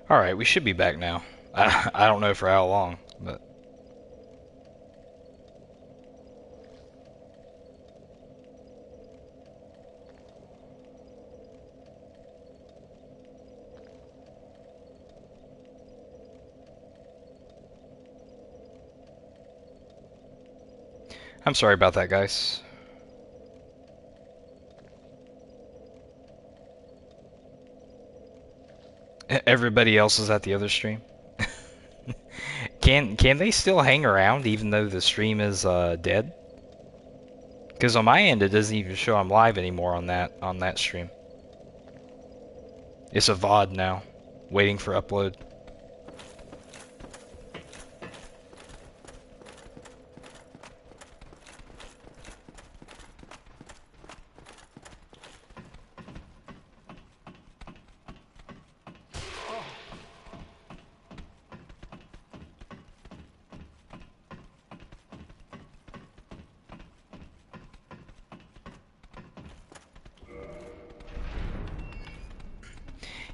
Alright, we should be back now. I don't know for how long, but... I'm sorry about that, guys. Everybody else is at the other stream. Can they still hang around even though the stream is dead? Because on my end it doesn't even show I'm live anymore on that stream. It's a VOD now, waiting for upload.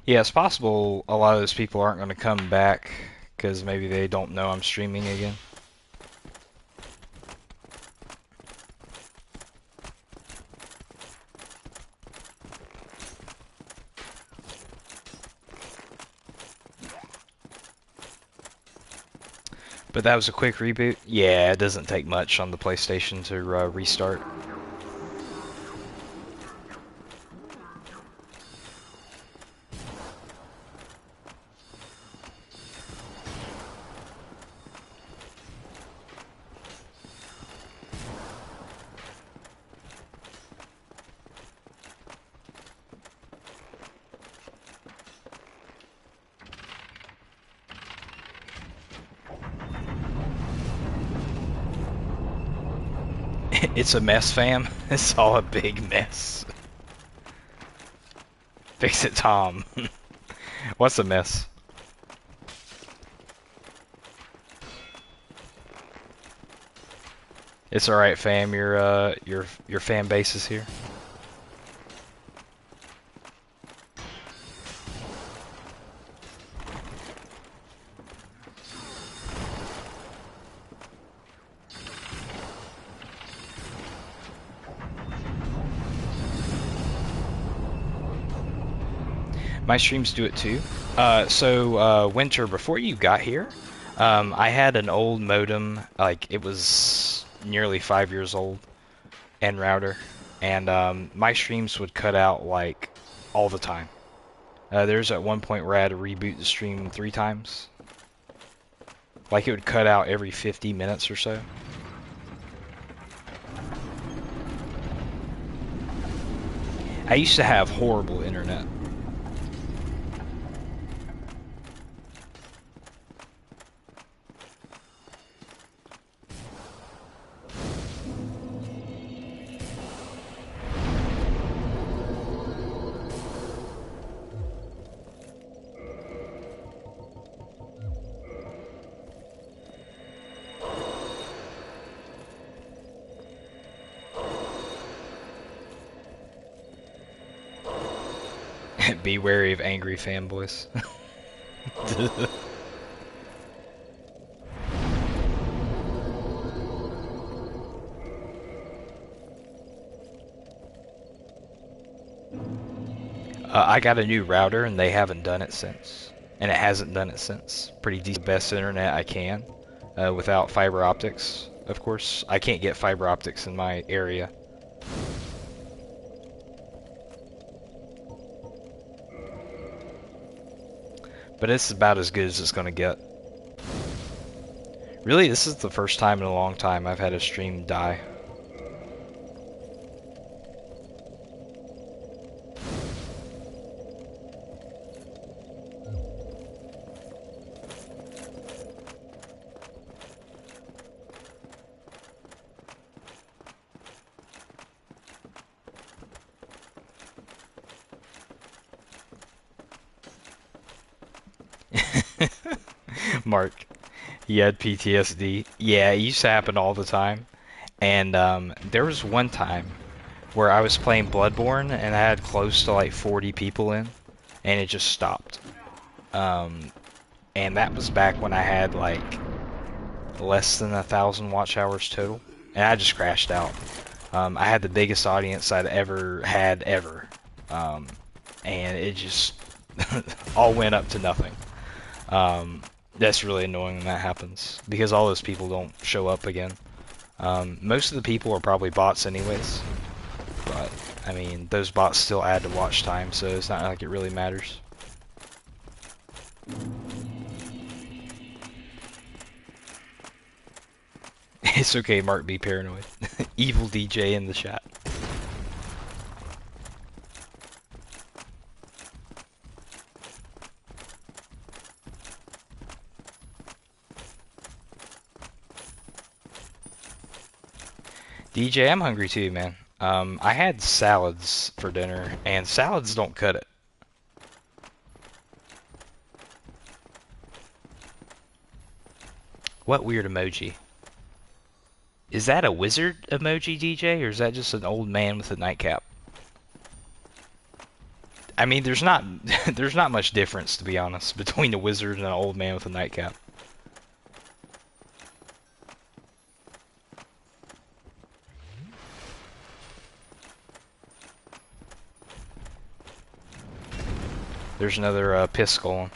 Yeah, it's possible a lot of those people aren't going to come back because maybe they don't know I'm streaming again. But that was a quick reboot. Yeah, it doesn't take much on the PlayStation to restart. It's a mess, fam. It's all a big mess. Fix it, Tom. What's a mess? It's alright, fam. Your fan base is here. My streams do it too. Winter, before you got here, I had an old modem, like it was nearly 5 years old, and router, and my streams would cut out like all the time. There's at one point where I had to reboot the stream 3 times. Like it would cut out every 50 minutes or so. I used to have horrible internet. Be wary of angry fanboys. I got a new router and they haven't done it since. And it hasn't done it since. Pretty decent, best internet I can. Without fiber optics, of course. I can't get fiber optics in my area. But it's about as good as it's gonna get. Really, this is the first time in a long time I've had a stream die. Mark, he had PTSD. Yeah, it used to happen all the time. And there was one time where I was playing Bloodborne and I had close to like 40 people in, and it just stopped. Um, and that was back when I had like less than 1,000 watch hours total, and I just crashed out. I had the biggest audience I'd ever had ever, and it just all went up to nothing. That's really annoying when that happens because all those people don't show up again. Most of the people are probably bots anyways, but I mean those bots still add to watch time, so it's not like it really matters. It's okay, Mark, be paranoid. Evil DJ in the chat. DJ, I'm hungry too, man. I had salads for dinner, and salads don't cut it. What weird emoji? Is that a wizard emoji, DJ, or is that just an old man with a nightcap? I mean, there's not there's not much difference, to be honest, between a wizard and an old man with a nightcap. There's another piss going.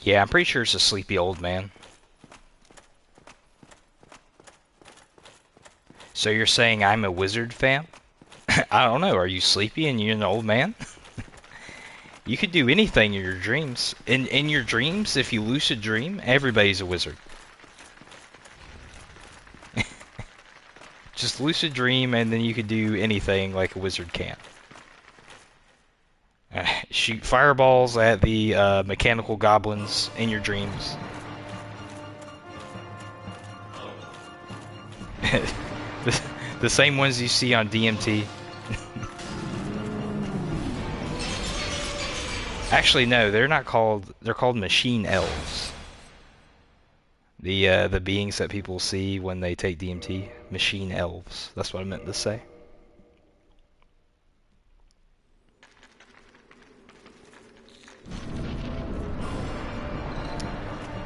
Yeah, I'm pretty sure it's a sleepy old man. So you're saying I'm a wizard fan? I don't know. Are you sleepy and you're an old man? You could do anything in your dreams. In your dreams, if you lucid dream, everybody's a wizard. Just lucid dream, and then you could do anything like a wizard can. Shoot fireballs at the mechanical goblins in your dreams. the same ones you see on DMT. Actually, no, they're not called. They're called machine elves. The beings that people see when they take DMT, machine elves. That's what I meant to say.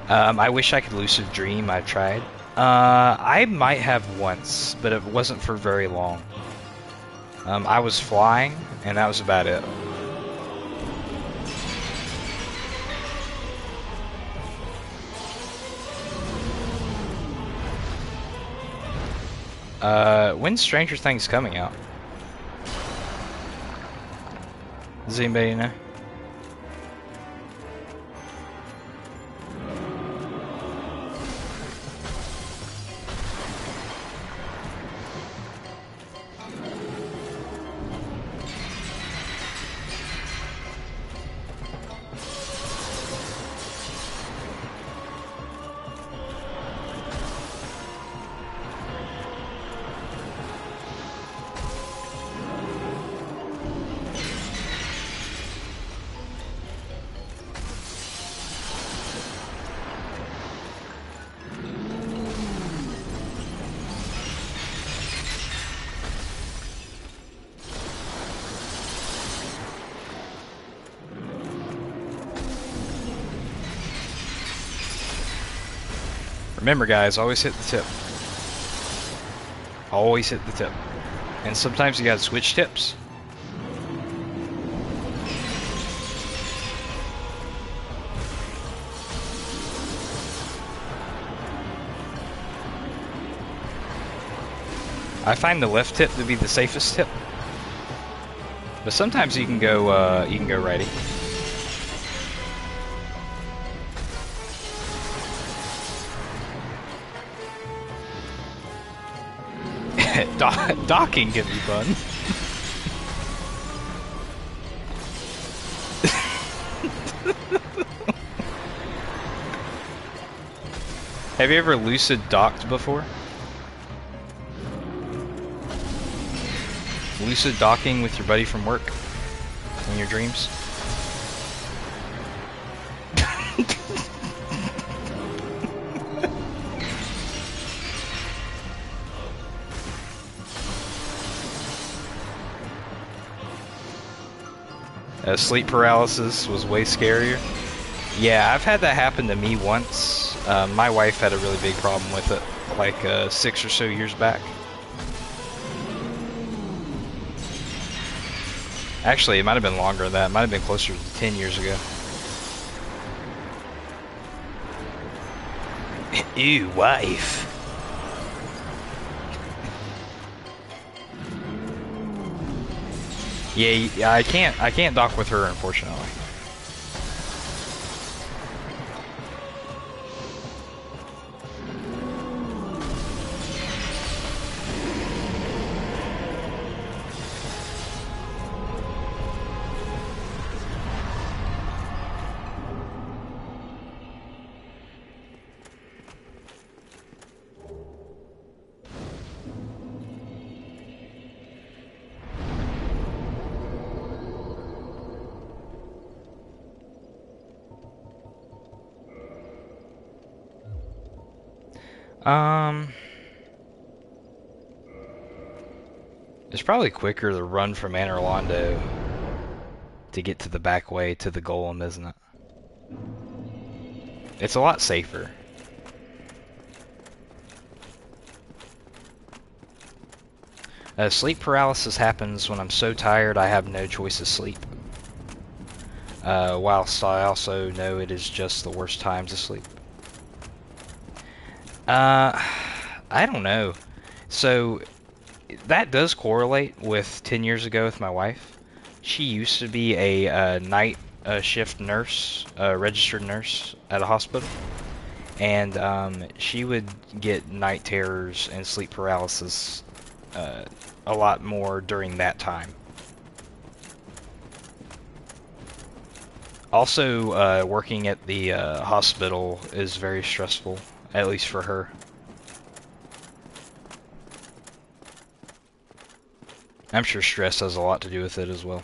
I wish I could lucid dream. I've tried. I might have once, but it wasn't for very long. I was flying, and that was about it. When's Stranger Things coming out? Does anybody know? Remember, guys, always hit the tip. Always hit the tip. And sometimes you gotta switch tips. I find the left tip to be the safest tip. But sometimes you can go righty. Docking can be fun. Have you ever lucid docked before? Lucid docking with your buddy from work in your dreams? Sleep paralysis was way scarier. Yeah, I've had that happen to me once. My wife had a really big problem with it, like 6 or so years back. Actually, it might have been longer than that. It might have been closer to 10 years ago. Ew, wife. Yeah, I can't dock with her, unfortunately. It's probably quicker to run from Anor Londo to get to the back way to the Golem, isn't it? It's a lot safer. Sleep paralysis happens when I'm so tired I have no choice to sleep. Whilst I also know it is just the worst time to sleep. I don't know. So, that does correlate with 10 years ago with my wife. She used to be a night shift nurse, a registered nurse at a hospital. And she would get night terrors and sleep paralysis a lot more during that time. Also, working at the hospital is very stressful, at least for her. I'm sure stress has a lot to do with it as well.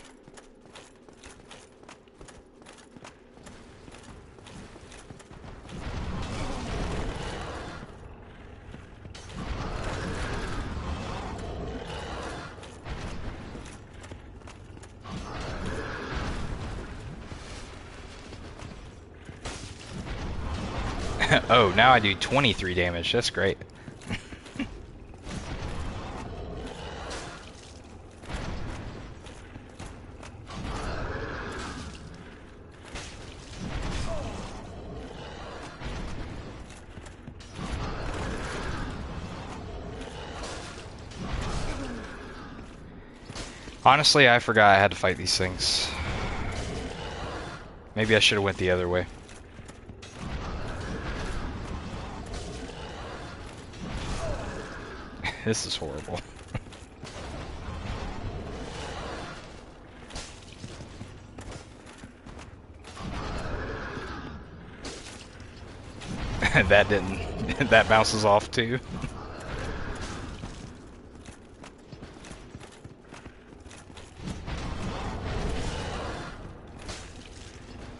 Oh, now I do 23 damage. That's great. Honestly, I forgot I had to fight these things. Maybe I should have went the other way. This is horrible. That didn't. That bounces off too.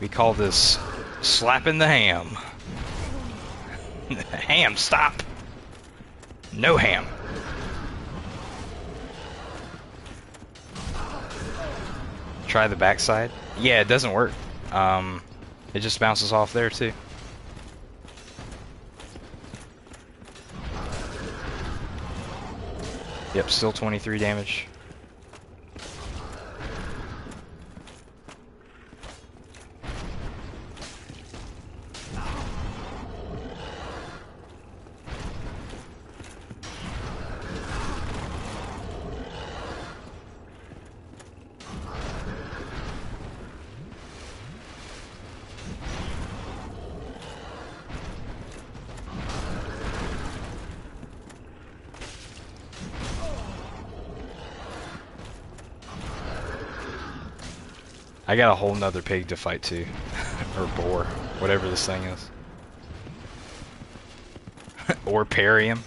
We call this slapping the ham. Ham, stop! No ham. Try the backside. Yeah, it doesn't work. It just bounces off there too. Yep, still 23 damage. I got a whole nother pig to fight too. Or boar. Whatever this thing is. Or parry him.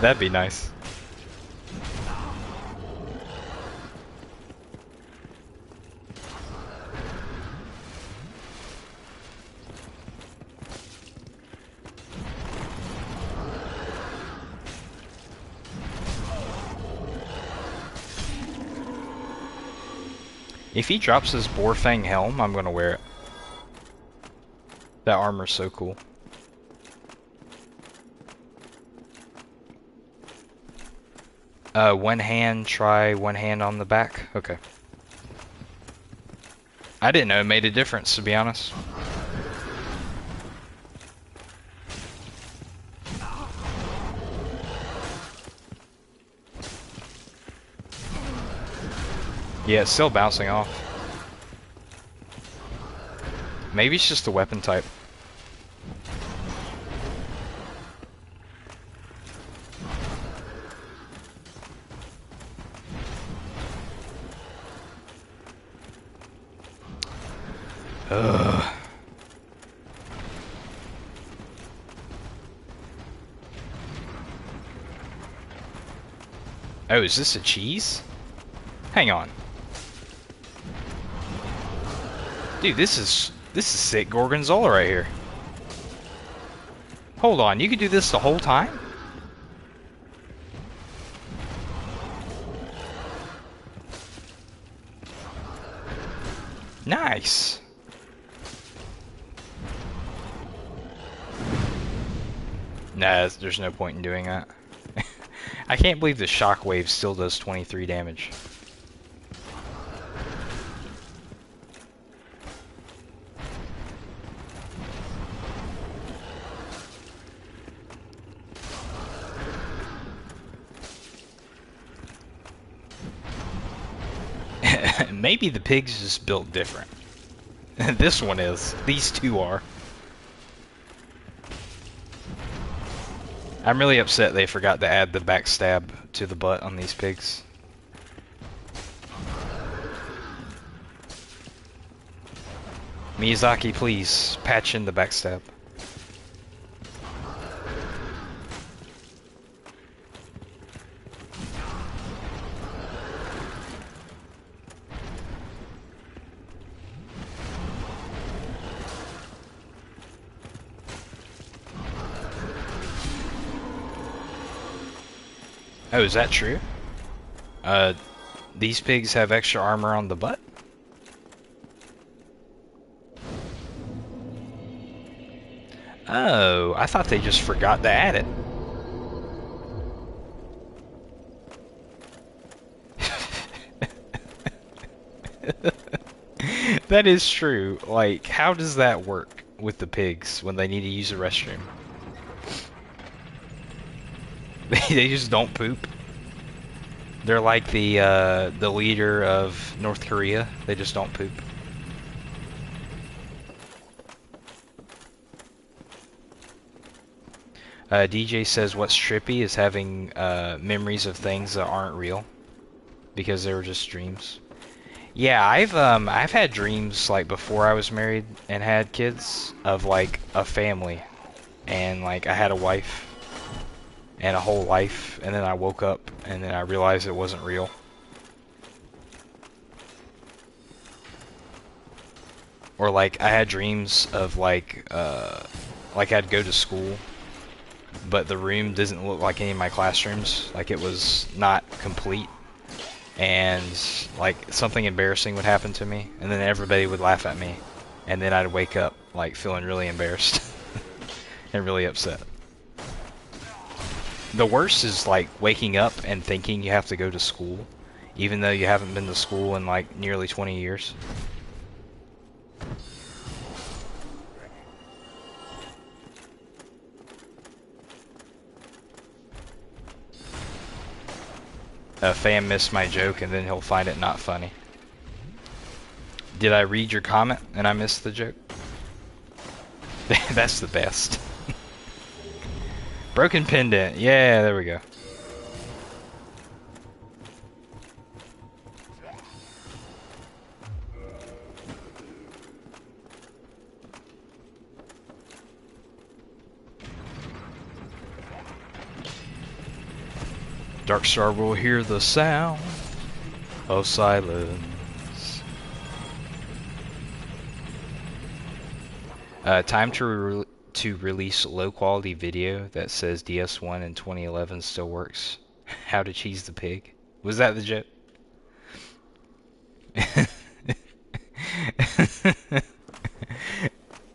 That'd be nice. If he drops his Boarfang helm, I'm gonna wear it. That armor's so cool. One hand, try one hand on the back. Okay. I didn't know it made a difference, to be honest. Yeah, it's still bouncing off. Maybe it's just the weapon type. Ugh. Oh, is this a cheese? Hang on. Dude, this is sick Gorgonzola right here. Hold on, you could do this the whole time? Nice. Nah, there's no point in doing that. I can't believe the shockwave still does 23 damage. Maybe the pig's just built different. This one is. These two are. I'm really upset they forgot to add the backstab to the butt on these pigs. Miyazaki, please, patch in the backstab. Oh, is that true? These pigs have extra armor on the butt? Oh, I thought they just forgot to add it. That is true. Like, how does that work with the pigs when they need to use a restroom? They just don't poop. They're like the leader of North Korea. They just don't poop. DJ says what's trippy is having memories of things that aren't real because they were just dreams. Yeah, I've had dreams like before I was married and had kids of like a family, and like I had a wife and a whole life, and then I woke up and then I realized it wasn't real. Or like I had dreams of like I'd go to school, but the room doesn't look like any of my classrooms, like it was not complete, and like something embarrassing would happen to me, and then everybody would laugh at me, and then I'd wake up like feeling really embarrassed and really upset. The worst is like waking up and thinking you have to go to school, even though you haven't been to school in like nearly 20 years. A fan missed my joke and then he'll find it not funny. Did I read your comment and I missed the joke? That's the best. Broken pendant. Yeah, there we go. Darkstar will hear the sound of silence. Time to release low-quality video that says DS1 in 2011 still works. How to cheese the pig. Was that the joke?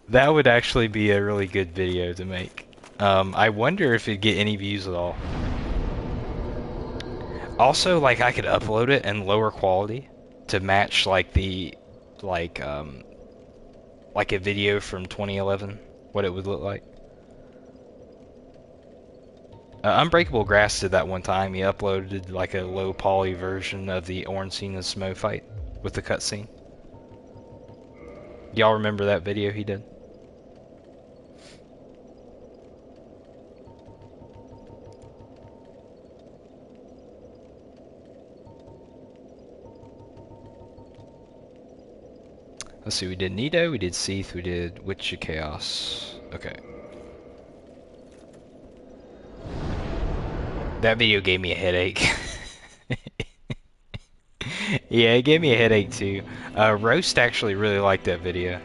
That would actually be a really good video to make. I wonder if it'd get any views at all. Also, like, I could upload it in lower quality to match like like like a video from 2011, what it would look like. Unbreakable Grass did that one time. He uploaded like a low poly version of the Ornstein and Smo fight with the cutscene. Y'all remember that video he did? Let's see, we did Nito, we did Seath, we did Witch of Chaos. Okay. That video gave me a headache. Yeah, it gave me a headache too. Roast actually really liked that video.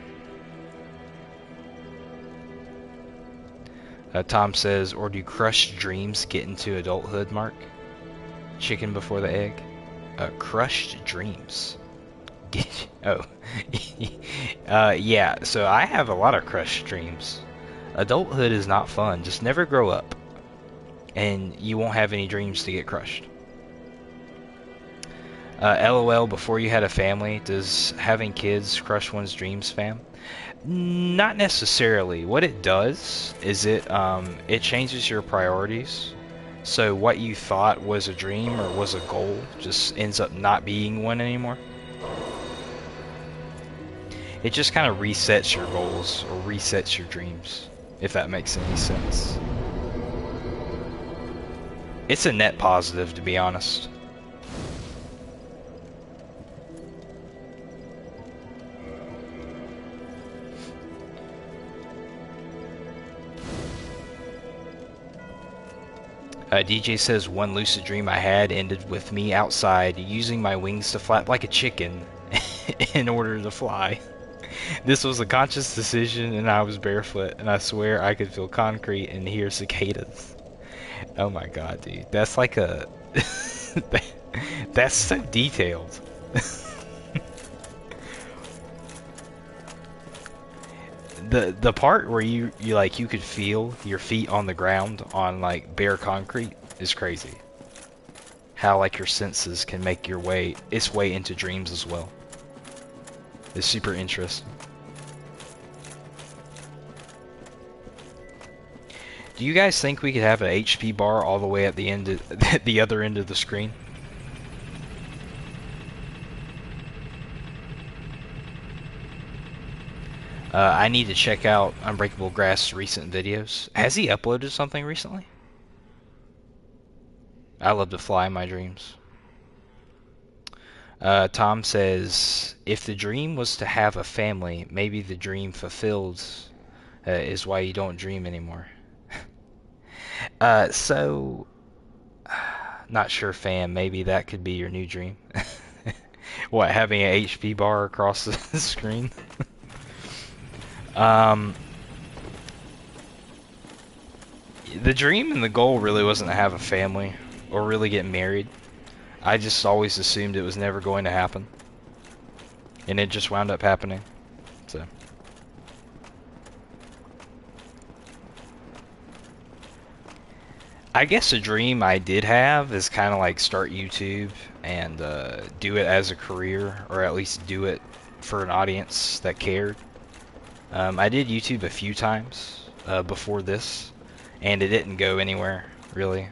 Tom says, or do crushed dreams get into adulthood, Mark? Chicken before the egg? Crushed dreams. Oh. Yeah, so I have a lot of crushed dreams. Adulthood is not fun. Just never grow up. And you won't have any dreams to get crushed. LOL, before you had a family, does having kids crush one's dreams, fam? Not necessarily. What it does is it changes your priorities. So what you thought was a dream or was a goal just ends up not being one anymore. It just kind of resets your goals or resets your dreams, if that makes any sense. It's a net positive, to be honest. DJ says, one lucid dream I had ended with me outside using my wings to flap like a chicken in order to fly. This was a conscious decision and I was barefoot, and I swear I could feel concrete and hear cicadas. Oh my god, dude. That's like a... That's so detailed. The part where you could feel your feet on the ground on like bare concrete is crazy. How like your senses can make its way into dreams as well. It's super interesting. Do you guys think we could have an HP bar all the way at the end of, the other end of the screen? I need to check out Unbreakable Grass' recent videos. Has he uploaded something recently? I love to fly in my dreams. Tom says, if the dream was to have a family, maybe the dream fulfilled is why you don't dream anymore. So, not sure, fam. Maybe that could be your new dream. What, having an HP bar across the screen? The dream and the goal really wasn't to have a family or really get married. I just always assumed it was never going to happen. And it just wound up happening. So. I guess a dream I did have is kind of like start YouTube and do it as a career, or at least do it for an audience that cared. I did YouTube a few times before this, and it didn't go anywhere, really.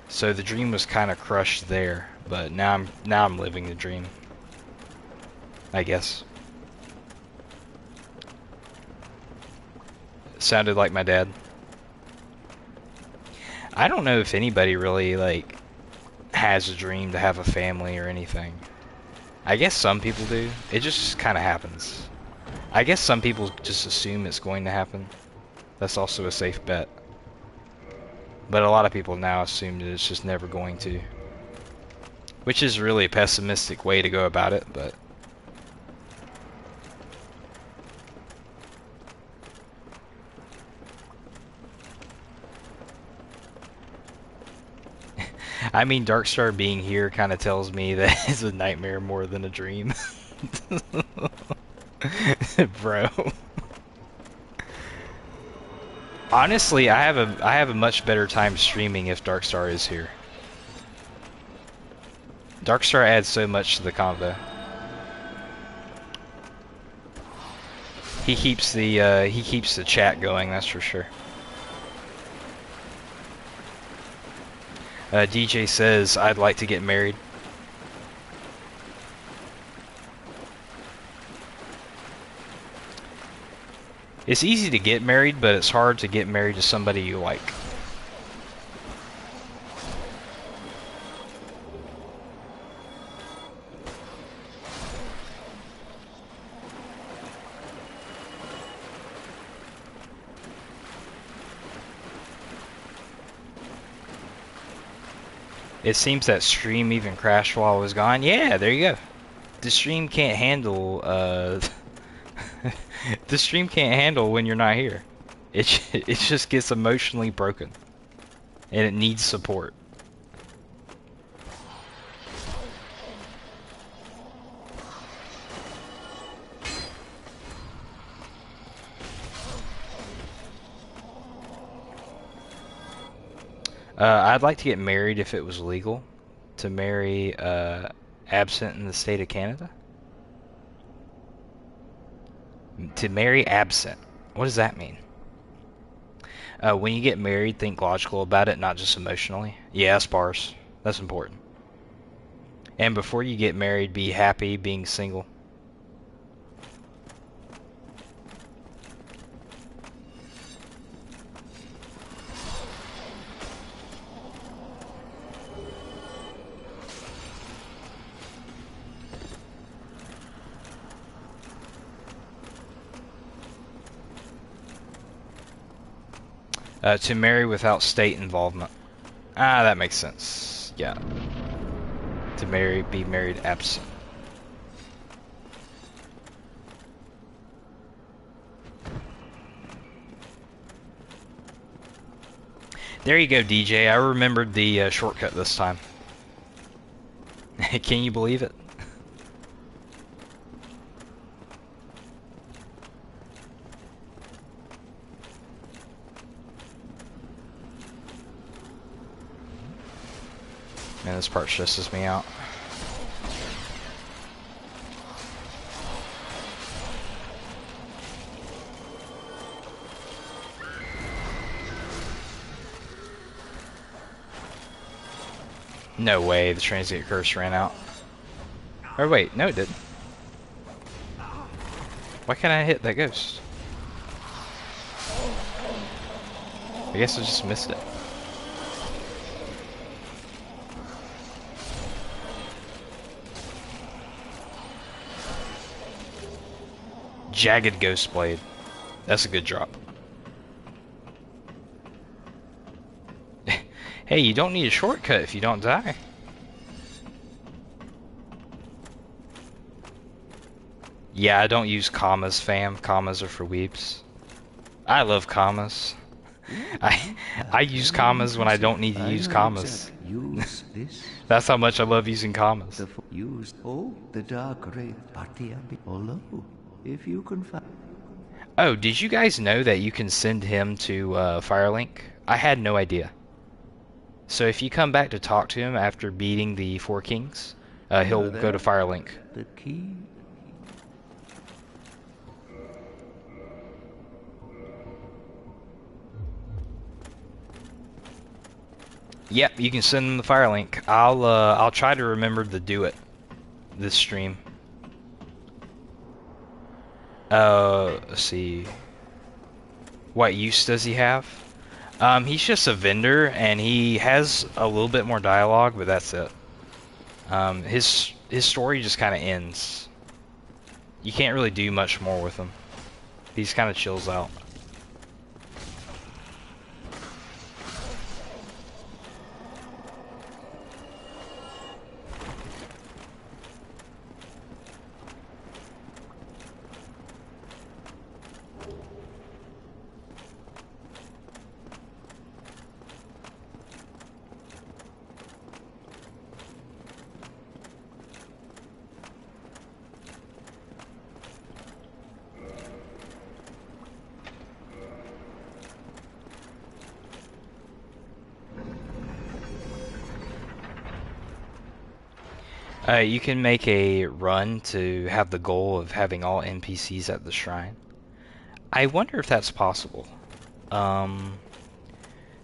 So the dream was kind of crushed there, but now I'm living the dream, I guess. Sounded like my dad. I don't know if anybody really like has a dream to have a family or anything. I guess some people do. It just kind of happens. I guess some people just assume it's going to happen. That's also a safe bet. But a lot of people now assume that it's just never going to. Which is really a pessimistic way to go about it, but... I mean, Darkstar being here kind of tells me that it's a nightmare more than a dream. Bro. Honestly, I have a much better time streaming if Darkstar is here. Darkstar adds so much to the combo. He keeps the chat going, that's for sure. DJ says, I'd like to get married. It's easy to get married, but it's hard to get married to somebody you like. It seems that stream even crashed while I was gone. Yeah, there you go. The stream can't handle, the stream can't handle when you're not here. It just gets emotionally broken. And it needs support. I'd like to get married if it was legal. To marry absent in the state of Canada? To marry absent. What does that mean? When you get married, think logical about it, not just emotionally. Yeah, that's bars. That's important. And before you get married, be happy being single. To marry without state involvement. Ah, that makes sense. Yeah. To be married absent. There you go, DJ. I remembered the shortcut this time. Can you believe it? Man, this part stresses me out. No way, the transient curse ran out. Or wait, no it didn't. Why can't I hit that ghost? I guess I just missed it. Jagged Ghost Blade. That's a good drop. Hey, you don't need a shortcut if you don't die. Yeah, I don't use commas, fam. Commas are for weeps. I love commas. I use commas when I don't need to use commas. Use this. That's how much I love using commas. Use the dark ray if you can find. Oh, did you guys know that you can send him to Firelink? I had no idea. So if you come back to talk to him after beating the 4 kings, he'll go to Firelink. The key. Yep, you can send him the Firelink. I'll try to remember to do it this stream. Let's see. What use does he have? He's just a vendor, and he has a little bit more dialogue, but that's it. His story just kind of ends. You can't really do much more with him. He just kind of chills out. You can make a run to have the goal of having all NPCs at the shrine. I wonder if that's possible. Um,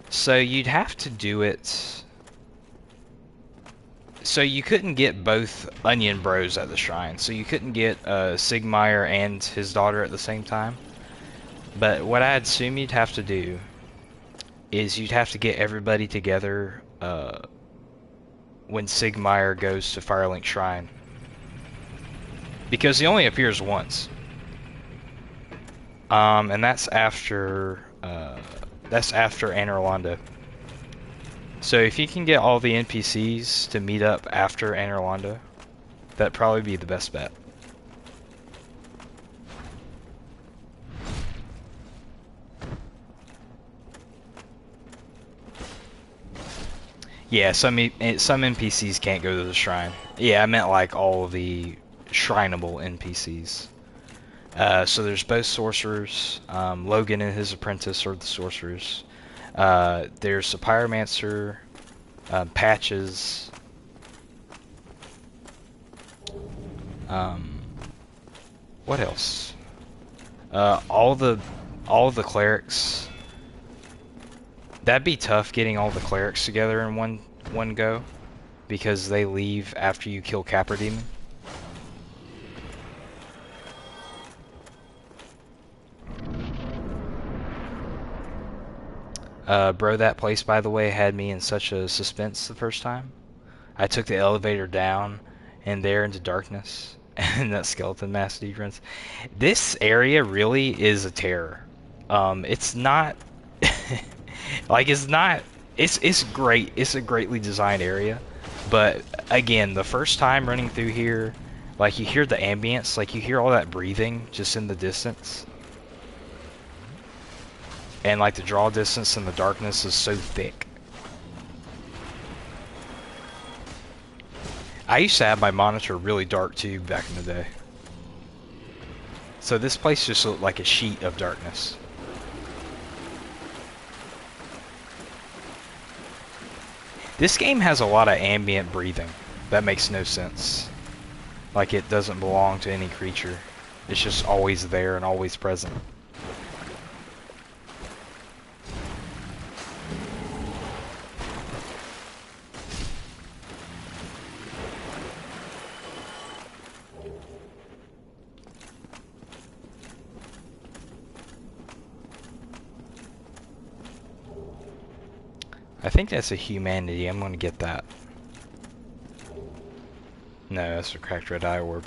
so you'd have to do it. So you couldn't get both Onion Bros at the shrine. So you couldn't get Sigmire and his daughter at the same time. But what I'd assume you'd have to do is you'd have to get everybody together when Sigmire goes to Firelink Shrine. Because he only appears once. And that's after Anor Londo. So if you can get all the NPCs to meet up after Anor Londo, that'd probably be the best bet. Yeah, some NPCs can't go to the shrine. Yeah, I meant like all the shrineable NPCs. So there's both sorcerers. Logan and his apprentice are the sorcerers. There's a pyromancer, Patches. What else? All the clerics. That'd be tough getting all the clerics together in one go, because they leave after you kill Capra Demon. Bro, that place, by the way, had me in such a suspense the first time. I took the elevator down and there into darkness, and that skeleton mass defense. This area really is a terror. It's not like it's great. It's a greatly designed area, but again, the first time running through here, like you hear the ambience, like you hear all that breathing just in the distance. And like the draw distance in the darkness is so thick. I used to have my monitor really dark too back in the day. So this place just looked like a sheet of darkness. This game has a lot of ambient breathing. That makes no sense. Like it doesn't belong to any creature. It's just always there and always present. I think that's a humanity. I'm gonna get that. No, that's a cracked red eye orb.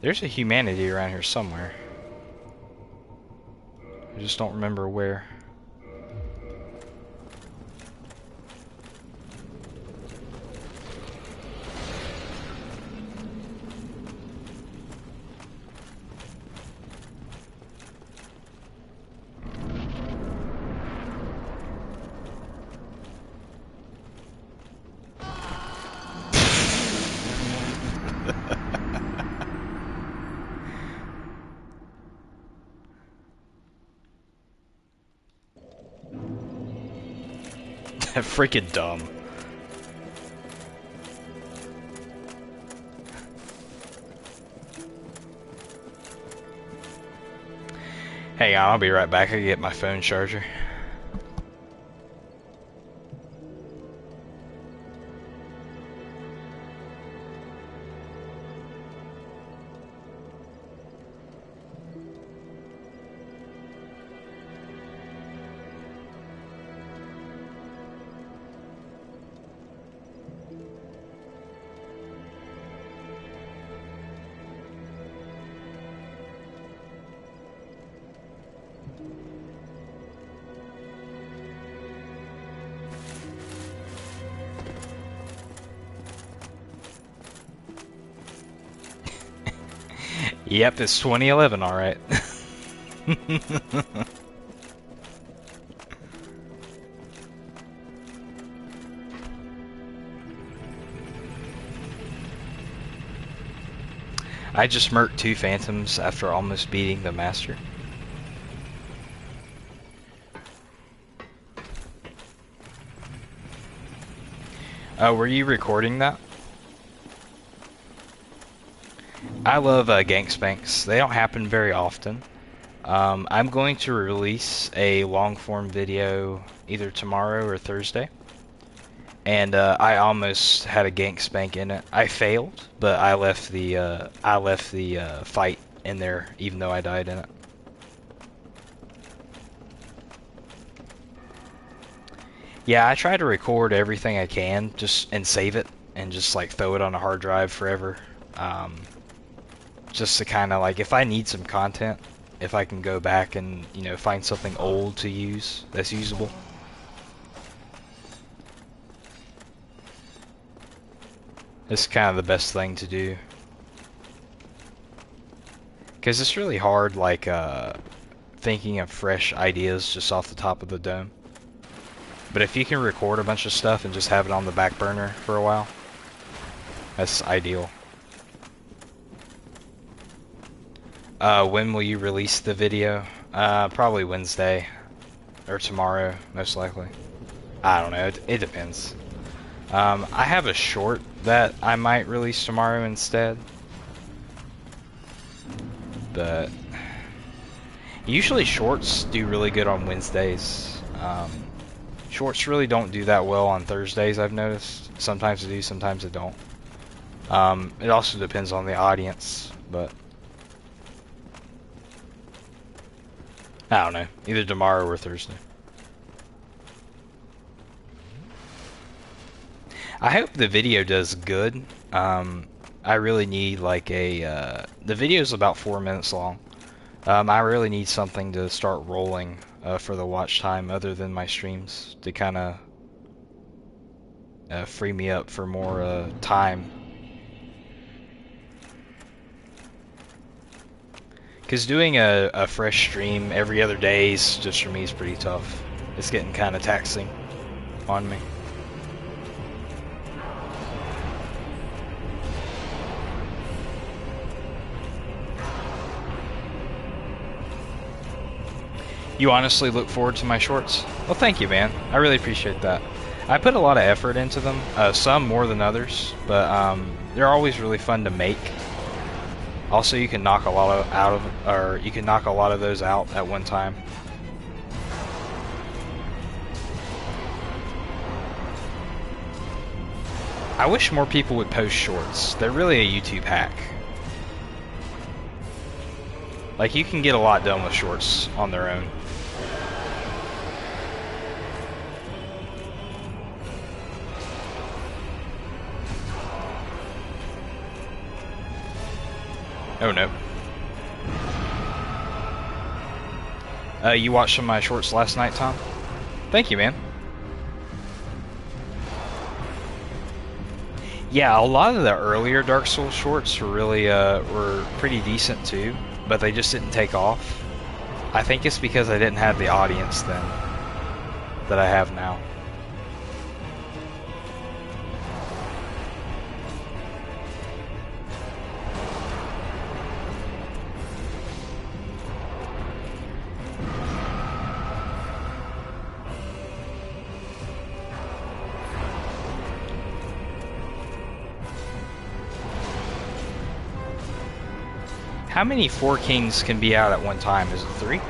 There's a humanity around here somewhere. I just don't remember where. Freaking dumb. Hang on, I'll be right back. I get my phone charger. Yep, it's 2011, alright. I just murked 2 phantoms after almost beating the master. Were you recording that? I love gank spanks. They don't happen very often. I'm going to release a long form video either tomorrow or Thursday. And I almost had a gank spank in it. I failed, but I left the fight in there even though I died in it. Yeah, I try to record everything I can just and save it and just like throw it on a hard drive forever. Just to kind of like if I need some content, if I can go back and find something old to use that's usable. It's kind of the best thing to do. Because it's really hard, like, thinking of fresh ideas just off the top of the dome. But if you can record a bunch of stuff and just have it on the back burner for a while, that's ideal. When will you release the video? Probably Wednesday. Or tomorrow, most likely. I don't know, it depends. I have a short that I might release tomorrow instead. But usually shorts do really good on Wednesdays. Shorts really don't do that well on Thursdays, I've noticed. Sometimes they do, sometimes they don't. It also depends on the audience, but I don't know. Either tomorrow or Thursday. I hope the video does good. I really need like a... the video is about 4 minutes long. I really need something to start rolling for the watch time other than my streams to kind of free me up for more time. Because doing a fresh stream every other day is just for me is pretty tough. It's getting kind of taxing on me. You honestly look forward to my shorts? Well, thank you, man. I really appreciate that. I put a lot of effort into them, some more than others, but they're always really fun to make. Also, you can knock a lot of those out at one time. I wish more people would post shorts. They're really a YouTube hack. Like, you can get a lot done with shorts on their own. Oh no. You watched some of my shorts last night, Tom? Thank you, man. Yeah, a lot of the earlier Dark Souls shorts were really were pretty decent too, but they just didn't take off. I think it's because I didn't have the audience then that I have now. How many Four Kings can be out at one time? Is it 3?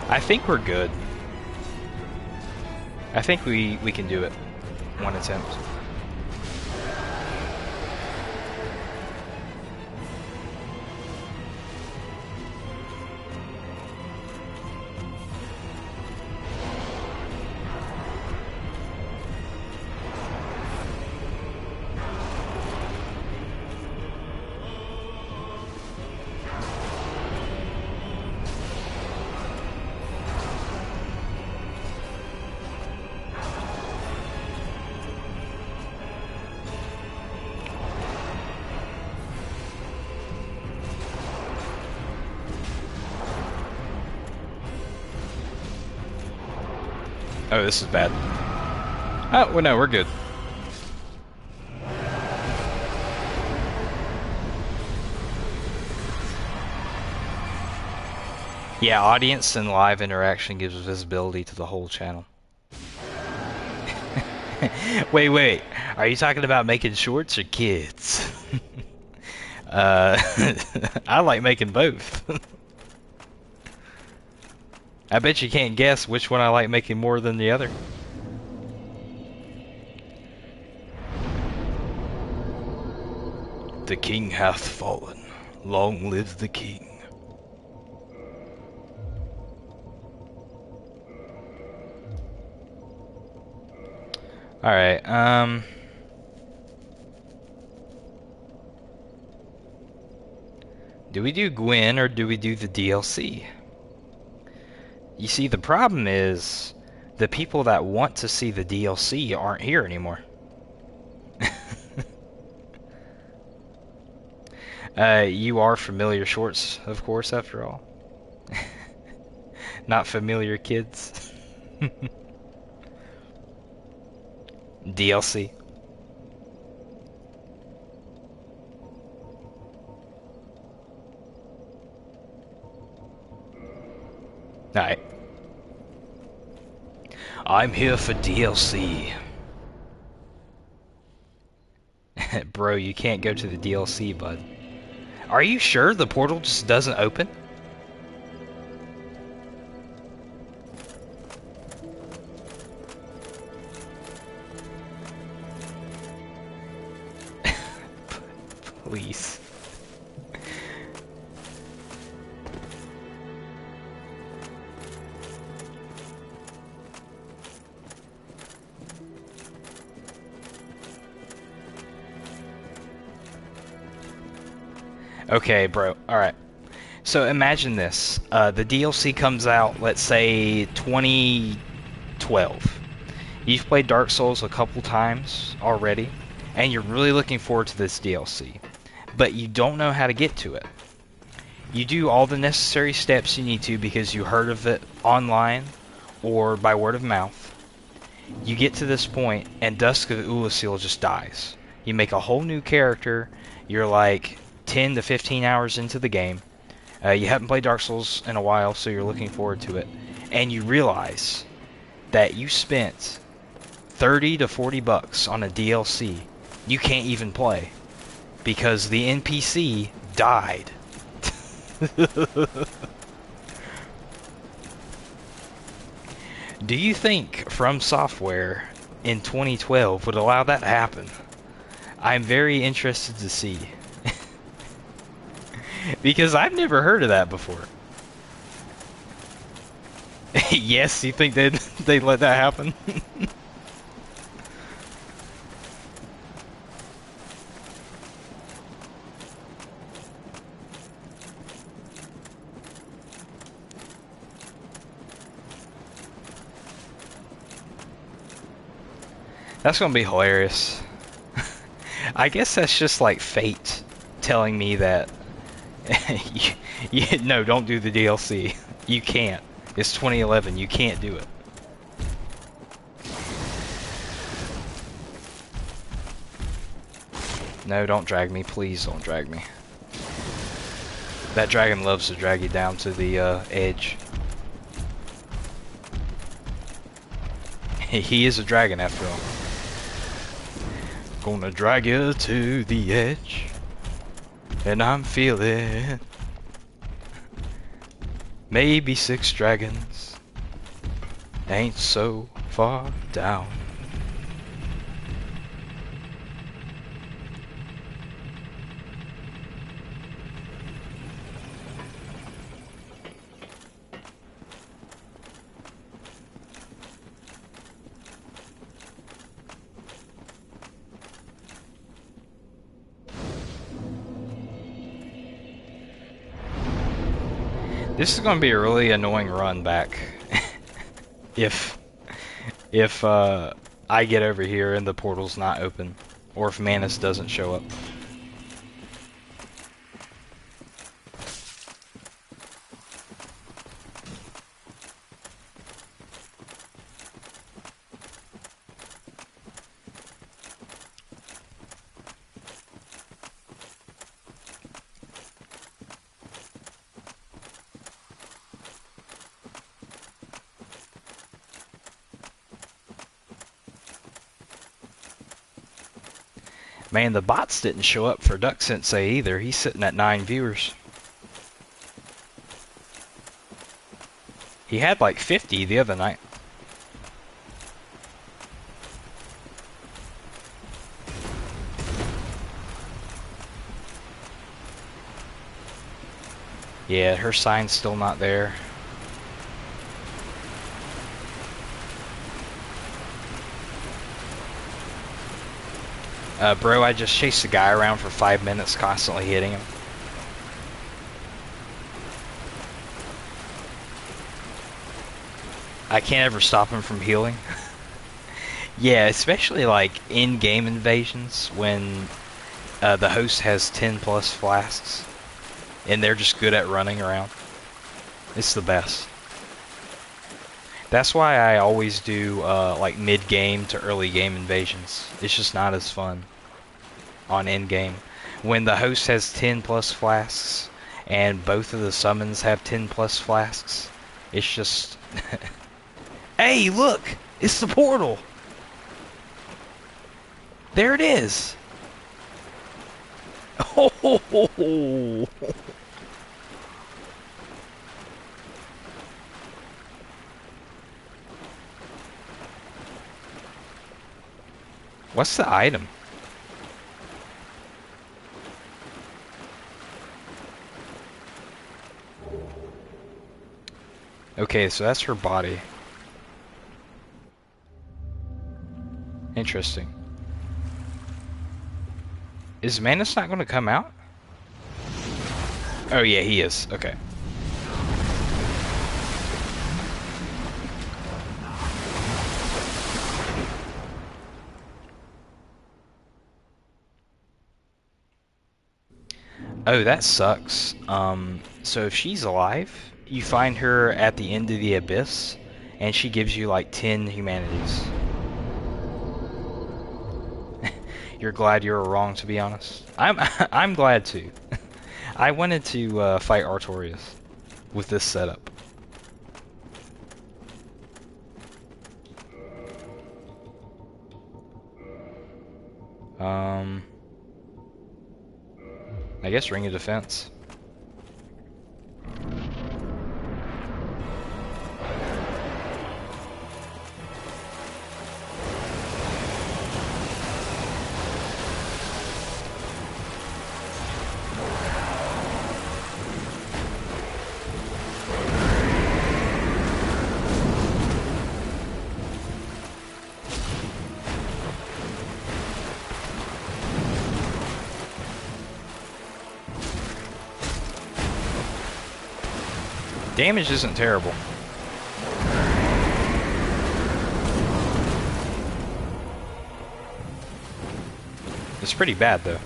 I think we're good. I think we can do it. One attempt. Oh, this is bad. Oh, well, no, we're good. Yeah, audience and live interaction gives visibility to the whole channel. Wait. Are you talking about making shorts or kids? I like making both. I bet you can't guess which one I like making more than the other. The king hath fallen. Long live the king. Alright, do we do Gwen or do we do the DLC? You see, the problem is the people that want to see the DLC aren't here anymore. You are Familiar Shorts, of course, after all. Not Familiar Kids. DLC. Alright. I'm here for DLC. Bro, you can't go to the DLC, bud. Are you sure the portal just doesn't open? Please. Okay, bro. Alright. So imagine this. The DLC comes out, let's say, 2012. You've played Dark Souls a couple times already, and you're really looking forward to this DLC. But you don't know how to get to it. You do all the necessary steps you need to because you heard of it online or by word of mouth. You get to this point, and Dusk of Ulasil just dies. You make a whole new character. You're like 10 to 15 hours into the game. You haven't played Dark Souls in a while, so you're looking forward to it. And you realize that you spent 30 to 40 bucks on a DLC you can't even play because the NPC died. Do you think From Software in 2012 would allow that to happen? I'm very interested to see. Because I've never heard of that before. Yes, you think they'd let that happen? That's gonna be hilarious. I guess that's just like fate telling me that no, don't do the DLC. You can't. It's 2011. You can't do it. No, don't drag me. Please don't drag me. That dragon loves to drag you down to the edge. He is a dragon after all. Gonna drag you to the edge. And I'm feeling maybe 6 dragons ain't so far down. This is going to be a really annoying run back if I get over here and the portal's not open, or if Manus doesn't show up. Man, the bots didn't show up for Duck Sensei either. He's sitting at 9 viewers. He had like 50 the other night. Yeah, her sign's still not there. Bro, I just chased the guy around for 5 minutes, constantly hitting him. I can't ever stop him from healing. Yeah, especially like in-game invasions when the host has 10 plus flasks and they're just good at running around. It's the best. That's why I always do like mid-game to early game invasions. It's just not as fun on end-game. When the host has 10 plus flasks and both of the summons have 10 plus flasks, it's just... Hey, look! It's the portal! There it is! Oh! What's the item? Okay, so that's her body. Interesting. Is Manus not going to come out? Oh yeah, he is. Okay. Oh, that sucks. So if she's alive, you find her at the end of the abyss, and she gives you like 10 humanities. You're glad you were wrong, to be honest. I'm glad too. I wanted to fight Artorias with this setup. I guess Ring of Defense. Damage isn't terrible. It's pretty bad though.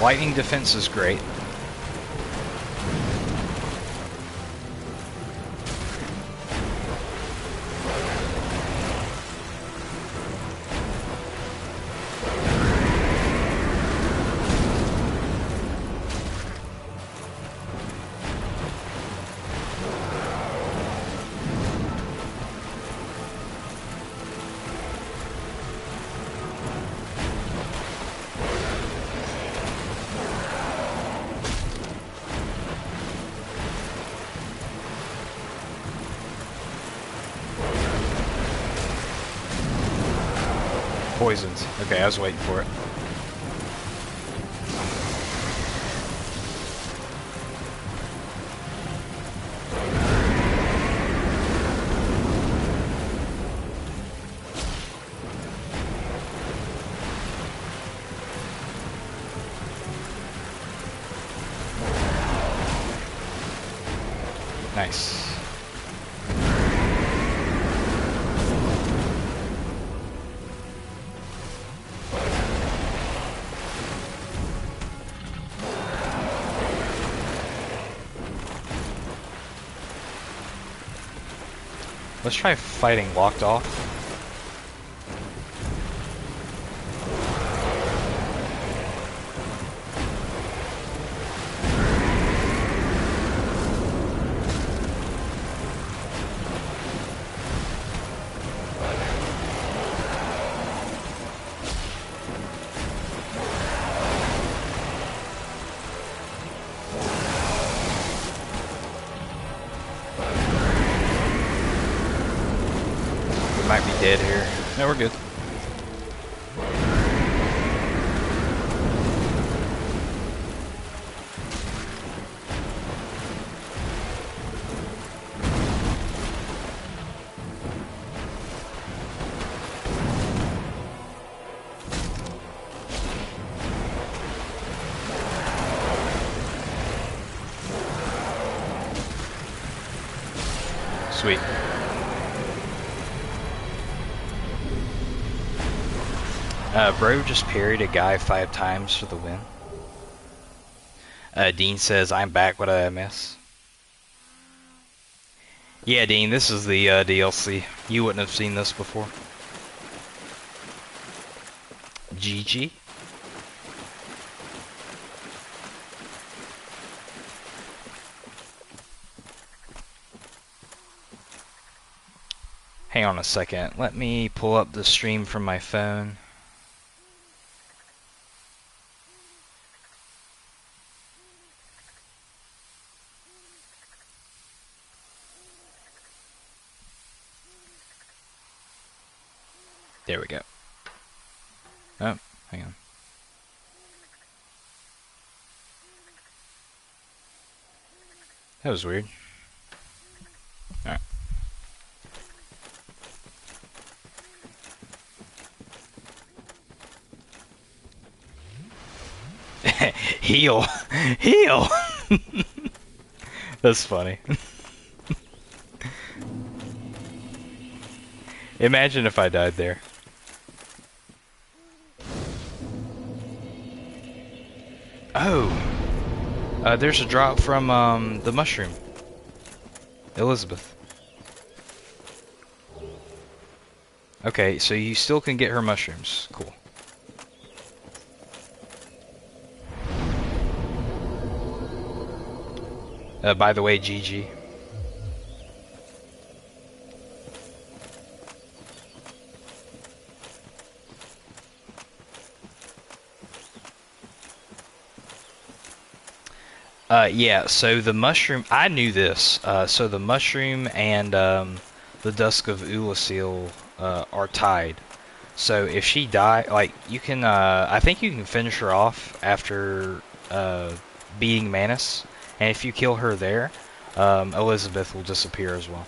Lightning defense is great. Poisons. Okay, I was waiting for it. Nice. Let's try fighting Locked Off. dead here. No, we're good. Sweet. Bro just parried a guy 5 times for the win. Dean says, I'm back, what did I miss? Yeah, Dean, this is the DLC. You wouldn't have seen this before. GG. Hang on a second. Let me pull up the stream from my phone. There we go. Oh, hang on. That was weird. Alright. Heal! Heal! That's funny. Imagine if I died there. Oh! There's a drop from the mushroom. Elizabeth. Okay, so you still can get her mushrooms. Cool. By the way, GG. Yeah, so the mushroom, I knew this. So the mushroom and the Dusk of Ulasil are tied. So if she die, like, you can, I think you can finish her off after beating Manus. And if you kill her there, Elizabeth will disappear as well.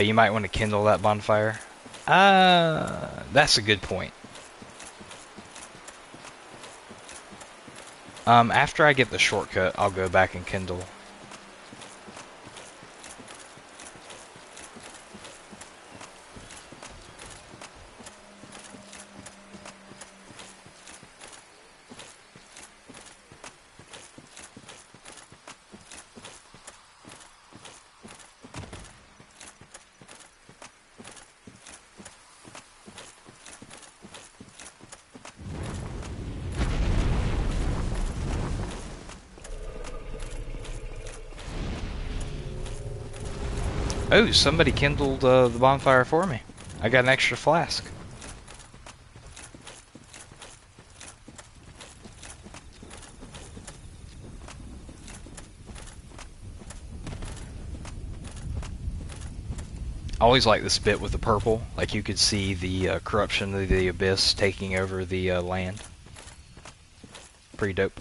You might want to kindle that bonfire. That's a good point. After I get the shortcut, I'll go back and kindle. Oh, somebody kindled the bonfire for me. I got an extra flask. I always like this bit with the purple. Like, you could see the corruption of the abyss taking over the land. Pretty dope.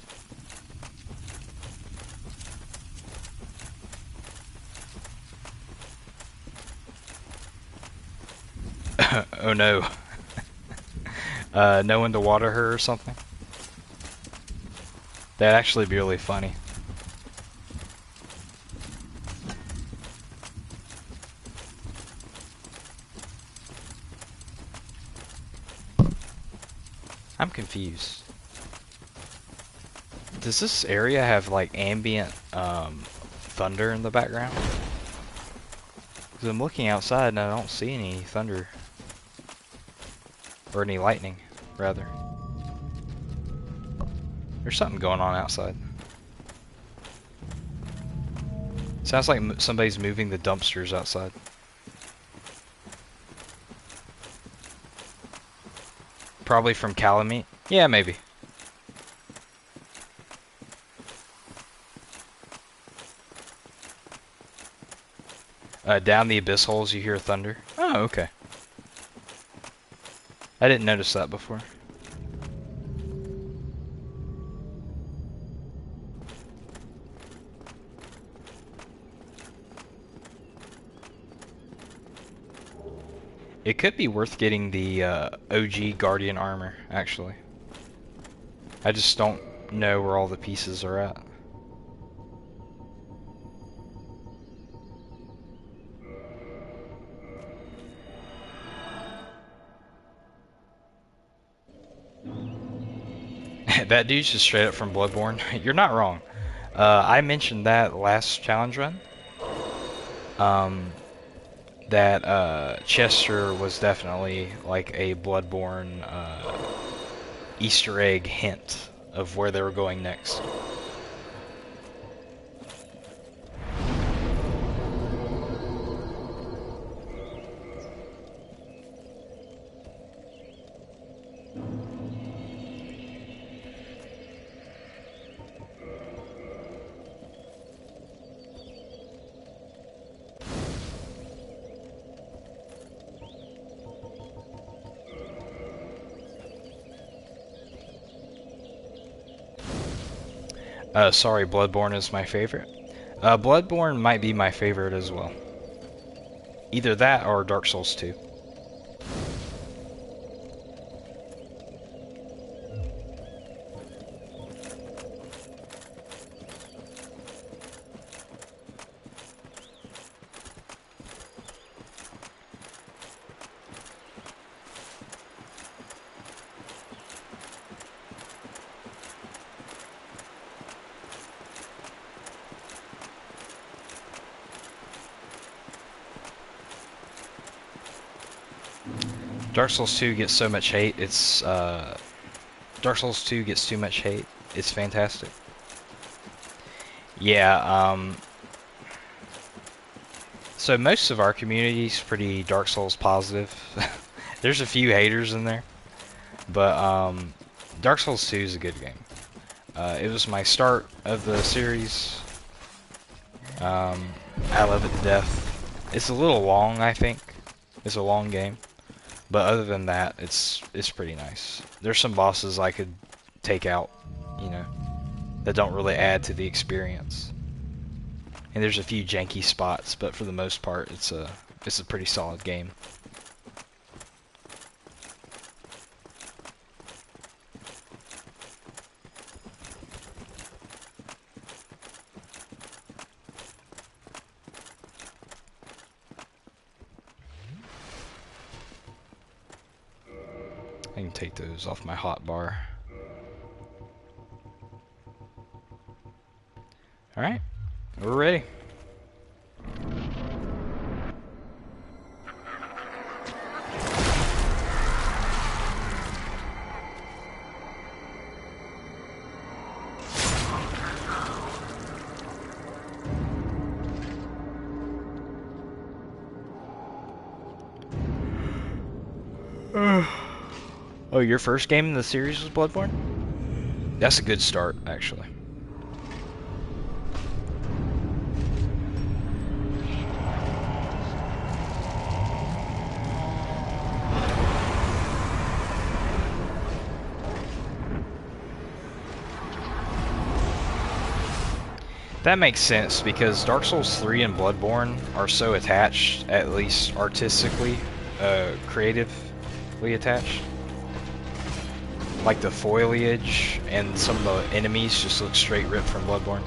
Oh no. No one to water her or something? That'd actually be really funny. I'm confused. Does this area have like ambient thunder in the background? Because I'm looking outside and I don't see any thunder. Or any lightning, rather. There's something going on outside. Sounds like somebody's moving the dumpsters outside. Probably from Calamite. Yeah, maybe. Down the abyss holes you hear thunder. Oh, okay. I didn't notice that before. It could be worth getting the OG Guardian armor, actually. I just don't know where all the pieces are at. That dude's just straight up from Bloodborne. You're not wrong. I mentioned that last challenge run. That Chester was definitely like a Bloodborne Easter egg hint of where they were going next. Sorry, Bloodborne is my favorite. Bloodborne might be my favorite as well. Either that or Dark Souls 2. Dark Souls 2 gets so much hate. It's Dark Souls 2 gets too much hate. It's fantastic. Yeah, so most of our community is pretty Dark Souls positive. There's a few haters in there, but Dark Souls 2 is a good game. It was my start of the series. I love it to death. It's a little long, I think. It's a long game. But other than that, it's pretty nice. There's some bosses I could take out, you know, that don't really add to the experience. And there's a few janky spots, but for the most part, it's a pretty solid game. I can take those off my hotbar. Alright, we're ready. Oh, your first game in the series was Bloodborne? That's a good start, actually. That makes sense because Dark Souls 3 and Bloodborne are so attached, at least artistically, creatively attached. Like the foliage and some of the enemies just look straight ripped from Bloodborne.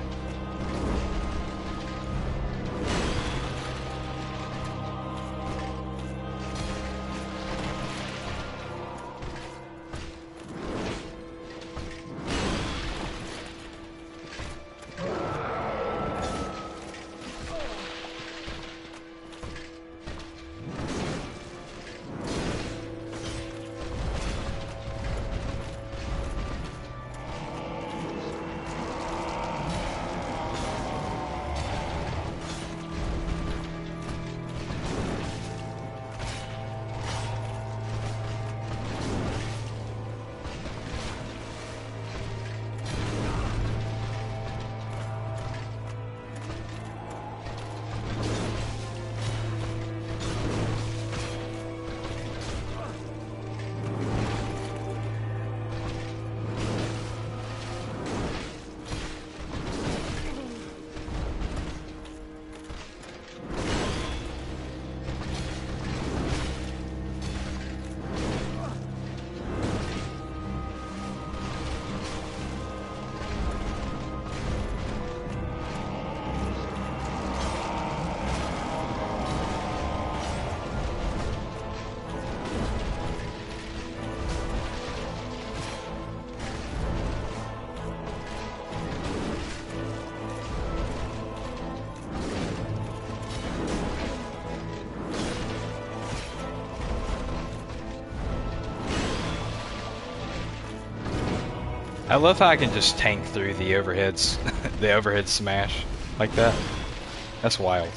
I love how I can just tank through the overheads, the overhead smash like that. That's wild.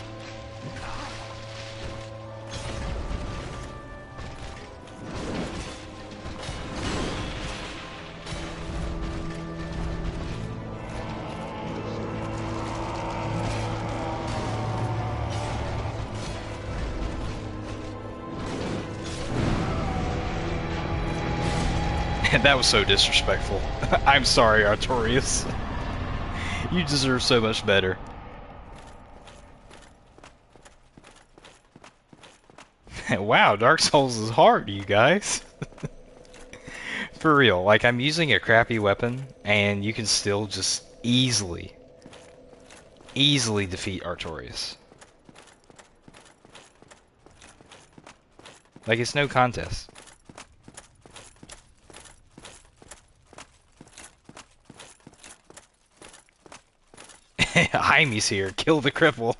That was so disrespectful. I'm sorry, Artorias. You deserve so much better. Wow, Dark Souls is hard, you guys. For real, like I'm using a crappy weapon, and you can still just easily defeat Artorias. Like it's no contest. Jaime's here. Kill the cripple.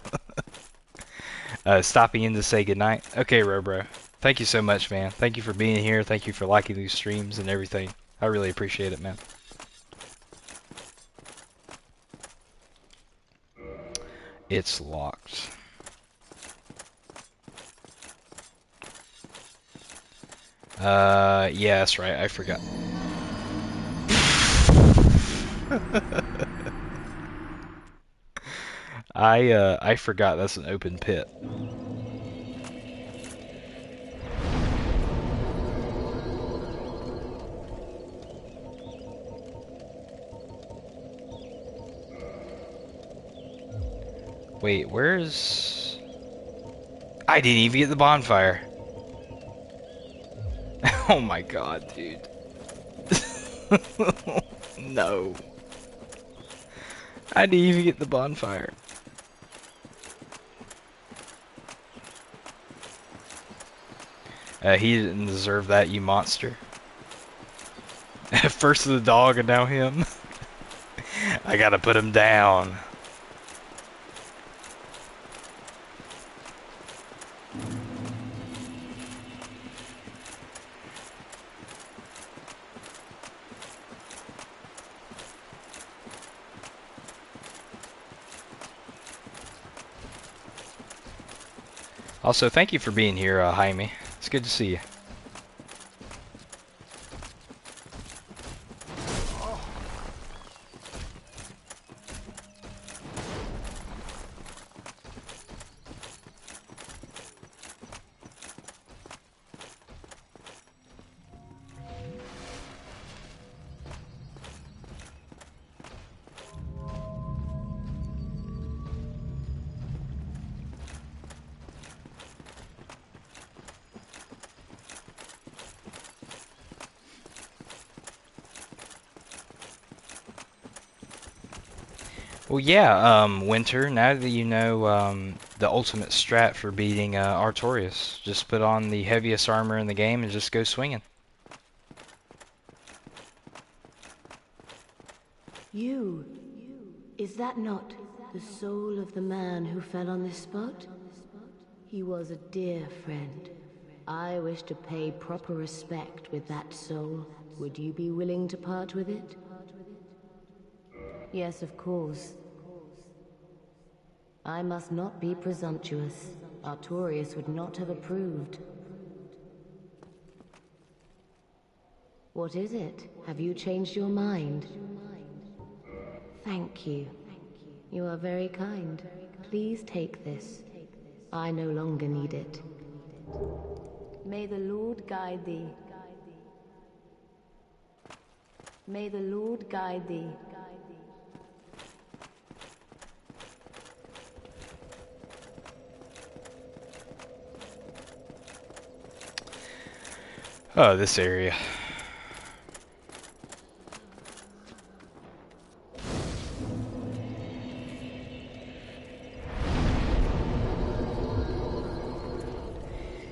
Stopping in to say goodnight. Okay, Robro. Thank you so much, man. Thank you for being here. Thank you for liking these streams and everything. I really appreciate it, man. It's locked. Yeah, that's right. I forgot. I forgot that's an open pit. Wait, where's... I didn't even get the bonfire. Oh my god, dude. No. I didn't even get the bonfire. He didn't deserve that, you monster. First the dog and now him. I gotta put him down. Also, thank you for being here, Jaime. It's good to see you. Well, yeah, Winter, now that you know the ultimate strat for beating Artorias, just put on the heaviest armor in the game and just go swinging. You, is that not the soul of the man who fell on this spot? He was a dear friend. I wish to pay proper respect with that soul. Would you be willing to part with it? Yes, of course. I must not be presumptuous. Artorias would not have approved. What is it? Have you changed your mind? Thank you. You are very kind. Please take this. I no longer need it. May the Lord guide thee. May the Lord guide thee. Oh, this area.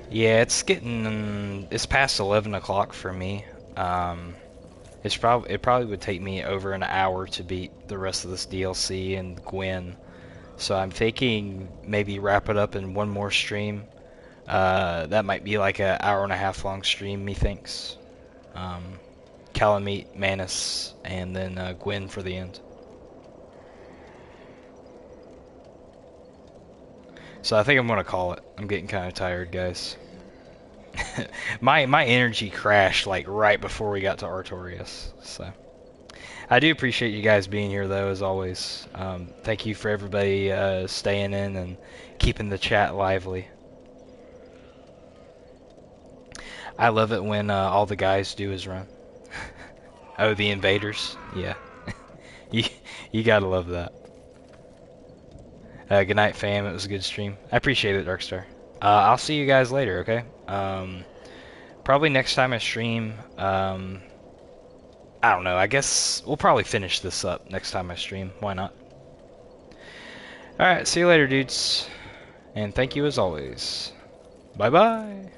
Yeah, it's past 11 o'clock for me. It probably would take me over an hour to beat the rest of this DLC and Gwen. So I'm thinking maybe wrap it up in one more stream. That might be like an hour and a half long stream, methinks. Calamite, Manus, and then Gwyn for the end. So I think I'm gonna call it. I'm getting kind of tired, guys. my energy crashed like right before we got to Artorias. So I do appreciate you guys being here, though, as always. Thank you for everybody staying in and keeping the chat lively. I love it when all the guys do is run. Oh, the invaders? Yeah. you, you gotta love that. Good night, fam. It was a good stream. I appreciate it, Darkstar. I'll see you guys later, okay? Probably next time I stream, I don't know. I guess we'll probably finish this up next time I stream. Why not? Alright, see you later, dudes. And thank you as always. Bye-bye.